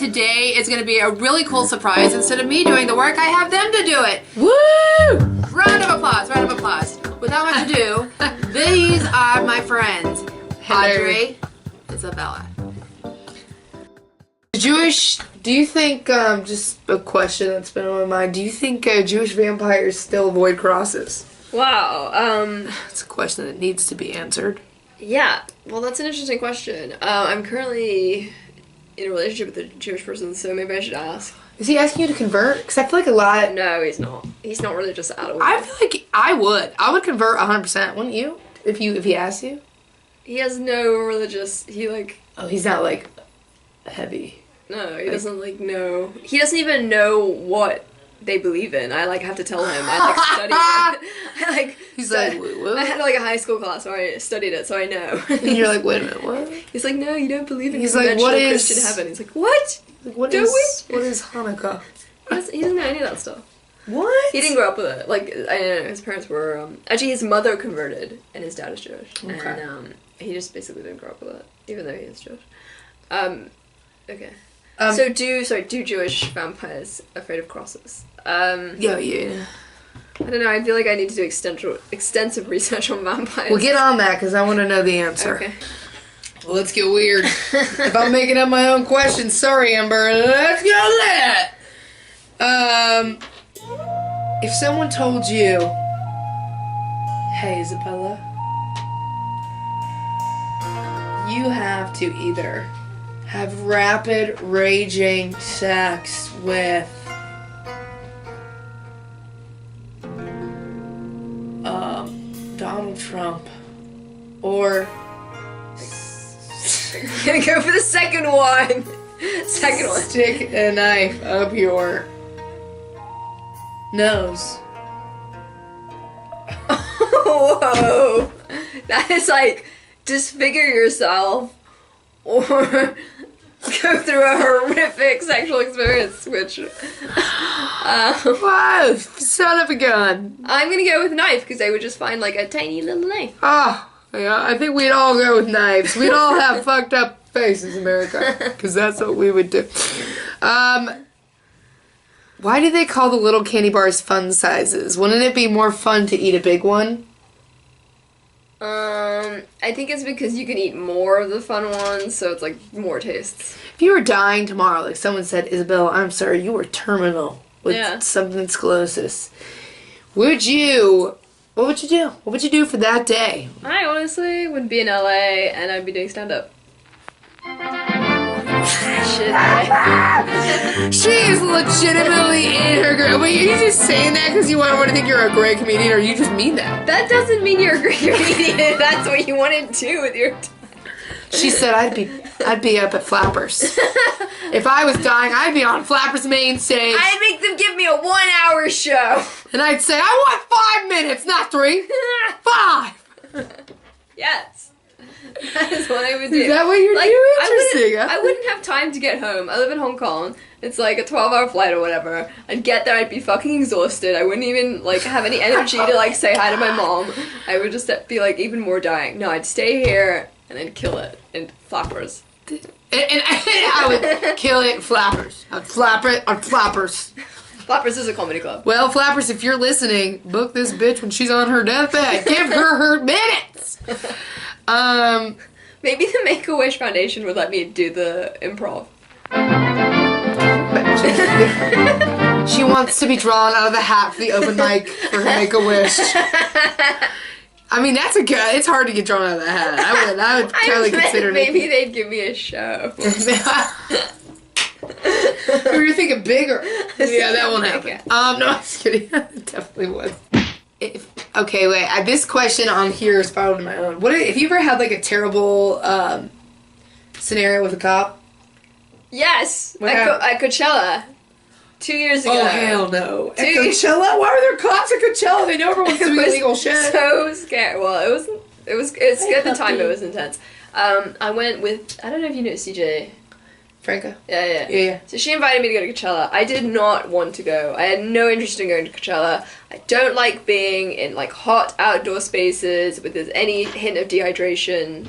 today is going to be a really cool surprise. Instead of me doing the work, I have them to do it. Woo! Round of applause, round of applause. Without much ado, these are my friends, Audrey, Isabella. Do you think, just a question that's been on my mind, do you think Jewish vampires still avoid crosses? Wow, It's a question that needs to be answered. yeah, well that's an interesting question. I'm currently in a relationship with a Jewish person, so maybe I should ask. Is he asking you to convert? Because I feel like a lot... No, he's not. He's not religious at all. I feel like I would convert 100%, wouldn't you? If he asked you? He has no religious, Oh, he's not, like, heavy. No, he doesn't, know. He doesn't even know what they believe in. I, have to tell him. I, studied it. He's like, what? I had, a high school class where I studied it, so I know. And you're like, wait a minute, what? He's like, no, you don't believe in He's like, what is... Christian heaven. He's like, what? Like, what Don't is... we? What is Hanukkah? He doesn't know any of that stuff. What? He didn't grow up with it. I don't know, his parents were, actually his mother converted, and his dad is Jewish. Okay. And, he just basically didn't grow up with it, even though he is Jewish. Okay. So do Jewish vampires afraid of crosses? Yeah. I don't know, I feel like I need to do extensive research on vampires. Well, get on that, because I want to know the answer. Okay. Well, let's get weird. If I'm making up my own questions, sorry, Amber. Let's go there. If someone told you, hey, Isabella, you have to either have rapid, raging sex with Donald Trump, or I'm gonna go for the second one. stick a knife up your nose. Whoa. That is disfigure yourself or go through a horrific sexual experience, which... Wow, son of a gun. I'm gonna go with knife, because I would just find, a tiny little knife. Oh, yeah, I think we'd all go with knives. We'd all have fucked up faces, America, because that's what we would do. Why do they call the little candy bars fun sizes? Wouldn't it be more fun to eat a big one? I think it's because you can eat more of the fun ones, so it's more tastes. If you were dying tomorrow, like someone said, Isabella, I'm sorry, you were terminal with something sclerosis. What would you do? What would you do for that day? I honestly would be in LA and I'd be doing stand-up. Shit. She is legitimately in her grave. Wait, are you just saying that because you want everyone to think you're a great comedian, or you just mean that? That doesn't mean you're a great comedian. That's what you want to do with your time. She said I'd be up at Flappers. If I was dying, I'd be on Flappers main stage. I'd make them give me a 1-hour show. And I'd say, I want 5 minutes, not 3. 5. Yes. That is what I would do. Is that what you're doing? Interesting. I wouldn't have time to get home. I live in Hong Kong. It's a 12-hour flight or whatever. I'd get there, I'd be fucking exhausted. I wouldn't even, have any energy to, say hi to my mom. I would just be, even more dying. No, I'd stay here and I'd kill it in Flappers. And I would kill it in Flappers. I'd flap it on Flappers. Flappers is a comedy club. Well, Flappers, if you're listening, book this bitch when she's on her deathbed. Give her minutes! Maybe the Make-A-Wish Foundation would let me do the improv. She wants to be drawn out of the hat for the open mic for her Make-A-Wish. I mean, that's it's hard to get drawn out of the hat. I would totally consider it. Maybe they'd give me a show. We were thinking bigger. Yeah, that won't happen. Okay. No, I'm just kidding. It definitely would. Okay, wait. This question on here is followed in my own. What if you ever had a terrible scenario with a cop? Yes, at Coachella. 2 years ago. Oh hell no! At Coachella? Why are there cops at Coachella? They know everyone's doing illegal shit. So scared. Well, it was at the time it was intense. I went with, I don't know if you know CJ. Franca? Yeah. So she invited me to go to Coachella. I did not want to go. I had no interest in going to Coachella. I don't like being in hot outdoor spaces with any hint of dehydration.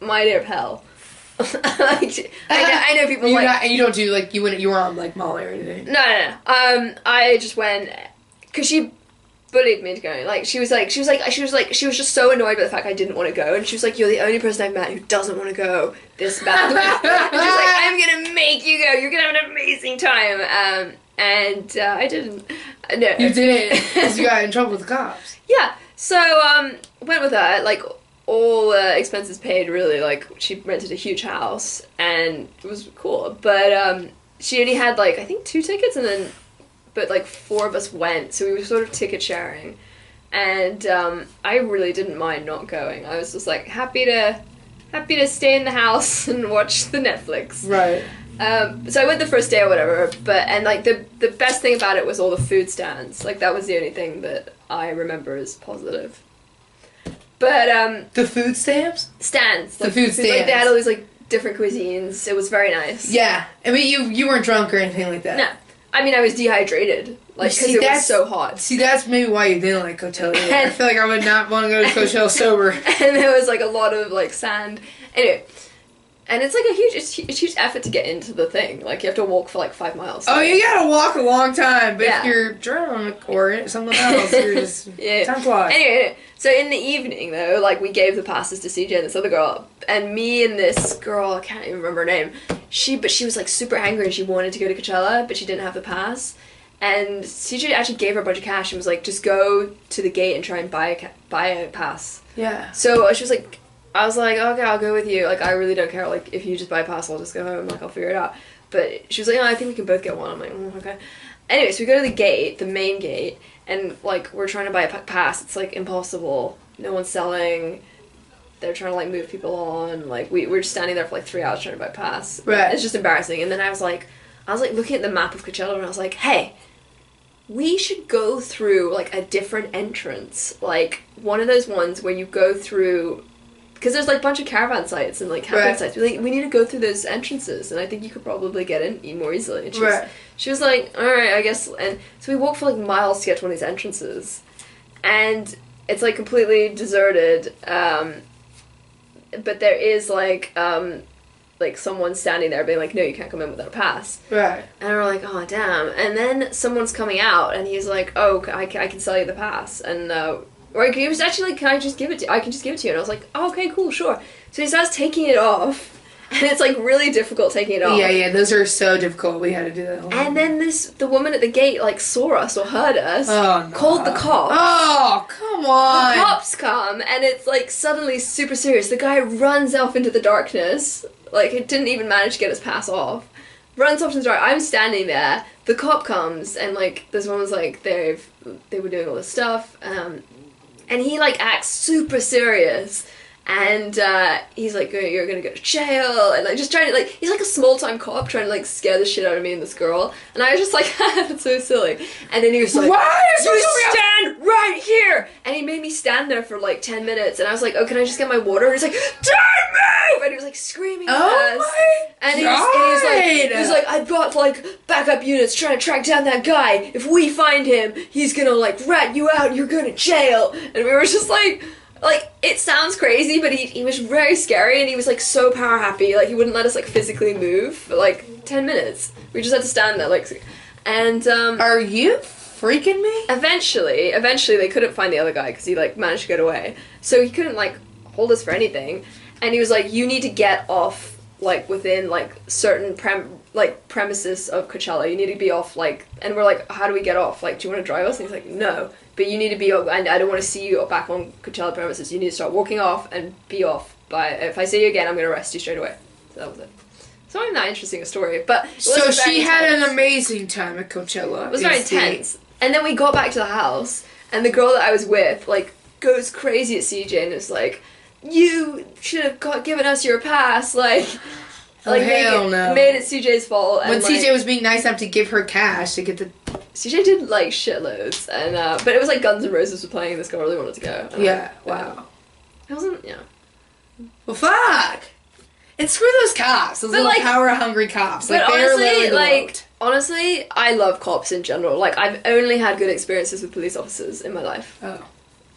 My day of hell. I know people like... you don't do, like, you were on, like, Molly or anything. No. I just went... Because she bullied me into going. Like, she was just so annoyed by the fact I didn't want to go. And she was like, you're the only person I've met who doesn't want to go this badly. And she's like, I'm going to make you go. You're going to have an amazing time. And I didn't. No. You didn't, because you got in trouble with the cops. Yeah. So, went with her. Like, all expenses paid, really. Like, she rented a huge house. And it was cool. But, she only had, like, I think 2 tickets, and then... But, like, 4 of us went, so we were sort of ticket sharing. And I really didn't mind not going. I was just, like, happy to stay in the house and watch the Netflix. Right. So I went the first day or whatever, and, like, the best thing about it was all the food stands. Like, that was the only thing that I remember as positive. But, The food stamps? Stands. The food stands. Like, they had all these, like, different cuisines. It was very nice. Yeah. I mean, you weren't drunk or anything like that. No. I mean, I was dehydrated, like, because it was so hot. See, that's maybe why you didn't like Coachella. I feel like I would not want to go to Coachella sober. And there was, like, a lot of, like, sand. Anyway, and it's, like, it's a huge effort to get into the thing. Like, you have to walk for, like, 5 miles. Oh, you gotta walk a long time, but Yeah. if you're drunk or something else, you're just... Yeah. Time flies. Anyway, so in the evening, though, like, we gave the passes to CJ and this other girl, and me and this girl, I can't even remember her name, she was, like, super angry and she wanted to go to Coachella, but she didn't have the pass. And CJ actually gave her a bunch of cash and was like, just go to the gate and try and buy a pass. Yeah. So she was like, I was like, okay, I'll go with you. Like, I really don't care. Like, if you just buy a pass, I'll just go home. Like, I'll figure it out. But she was like, oh, I think we can both get one. I'm like, okay. Anyway, so we go to the gate, the main gate, and, like, we're trying to buy a pass. It's, like, impossible. No one's selling. They're trying to, like, move people on. Like, we're just standing there for, like, 3 hours trying to buy a pass. Right. It's just embarrassing. And then I was like, looking at the map of Coachella, and I was like, hey, we should go through, like, a different entrance. Like, one of those ones where you go through... Because there's, like, a bunch of caravan sites and, like, camping sites. We need to go through those entrances, and I think you could probably get in more easily. And she was like, alright, I guess... And so we walked for, like, miles to get to one of these entrances. And it's, like, completely deserted. But there is, like, someone standing there being like, no, you can't come in without a pass. Right. And we're like, oh, damn. And then someone's coming out, and he's like, oh, I can sell you the pass. And, or he was actually like, I can just give it to you. And I was like, oh, okay, cool, sure. So he starts taking it off, and it's, like, really difficult taking it off. Yeah, those are so difficult. We had to do that whole And then the woman at the gate, like, saw us or heard us, called the cops. Oh, come on. The cops come, and it's, like, suddenly super serious. The guy runs off into the darkness. Like, it didn't even manage to get his pass off. Runs off to the dark. I'm standing there. The cop comes, and, like, this woman's like, they were doing all this stuff, and he, like, acts super serious. And he's like, you're gonna go to jail, and, like, just trying to, like, he's like a small-time cop trying to, like, scare the shit out of me and this girl, and I was just like, that's so silly. And then he was like, you stand right here! And he made me stand there for, like, 10 minutes, and I was like, oh, can I just get my water? And he's like, don't move! And he was, like, screaming at us. And he was like, I've got, like, backup units trying to track down that guy. If we find him, he's gonna, like, rat you out, and you're going to jail. And we were just like, it sounds crazy, but he was very scary, and he was, like, so power happy. Like, he wouldn't let us, like, physically move for, like, 10 minutes. We just had to stand there, like, and, Are you freaking me? Eventually, they couldn't find the other guy, because he, like, managed to get away. So he couldn't, like, hold us for anything. And he was like, you need to get off, like, within, like, certain premises of Coachella. You need to be off, like, and we're like, how do we get off? Like, do you want to drive us? And he's like, no. But you need to be, and I don't want to see you back on Coachella premises. You need to start walking off and be off. If I see you again, I'm going to arrest you straight away. So that was it. It's not even that interesting a story, but... So she had an amazing time at Coachella. It was very intense. And then we got back to the house, and the girl that I was with, like, goes crazy at CJ and is like, you should have given us your pass, like... Like, hell no. Made it CJ's fault. When and, CJ was being nice enough to give her cash to get the... CJ did, like, shitloads, and, but it was like Guns N' Roses were playing, and this girl really wanted to go. Yeah, wow. It wasn't, yeah. Well, fuck! And screw those cops, those little, like, power-hungry cops. Like, but honestly, honestly, I love cops in general. Like, I've only had good experiences with police officers in my life. Oh,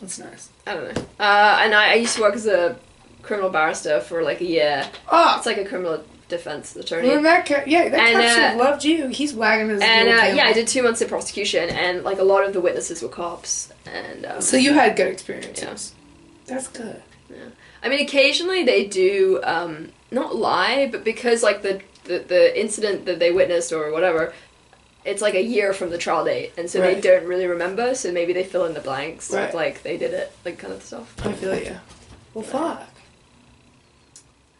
that's nice. I don't know. And I used to work as a criminal barrister for like a year. Oh, It's like a criminal defense attorney. well, that cop should have And, loved you. He's wagging his And little tail. yeah, I did 2 months in prosecution, and like a lot of the witnesses were cops. And So you had good experiences. Yeah. That's good. I mean, occasionally they do not lie, but because like the incident that they witnessed or whatever, it's like a year from the trial date, and so they Right. don't really remember. So maybe they fill in the blanks Right. with like they did it, like kind of stuff. I feel you. Well, fuck.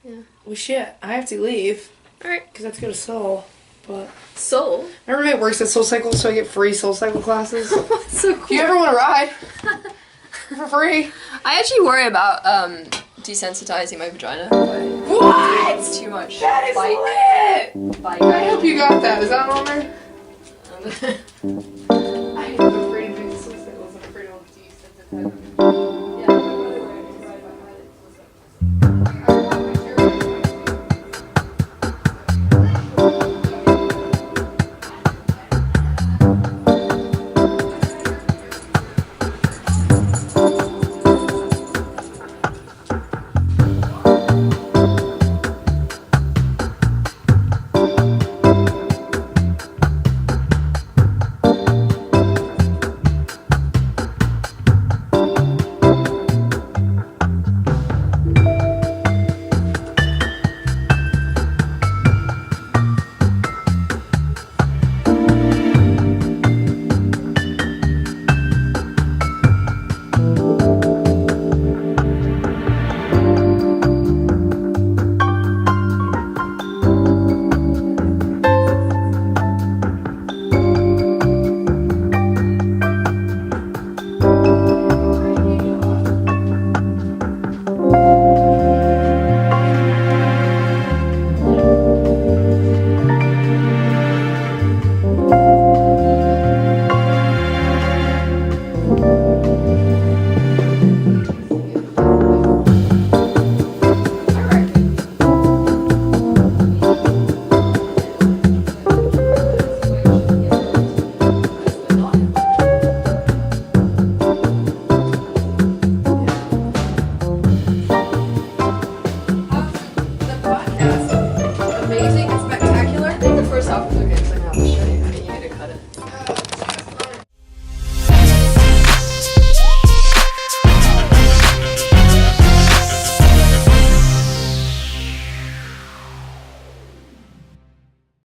Yeah. Well, shit. I have to leave All right. because I have to go to Seoul. But Soul. my roommate works at Soul Cycle, so I get free Soul Cycle classes. That's so cool. If you ever want to ride for free, I actually worry about desensitizing my vagina. what? It's too much. That is bite. lit. Bite. I hope you got that. Is that on there? Um, I am afraid of doing Soul Cycles. I'm afraid I'll desensitize. The podcast. Amazing and spectacular. I think the first half was okay, the second half was shitty.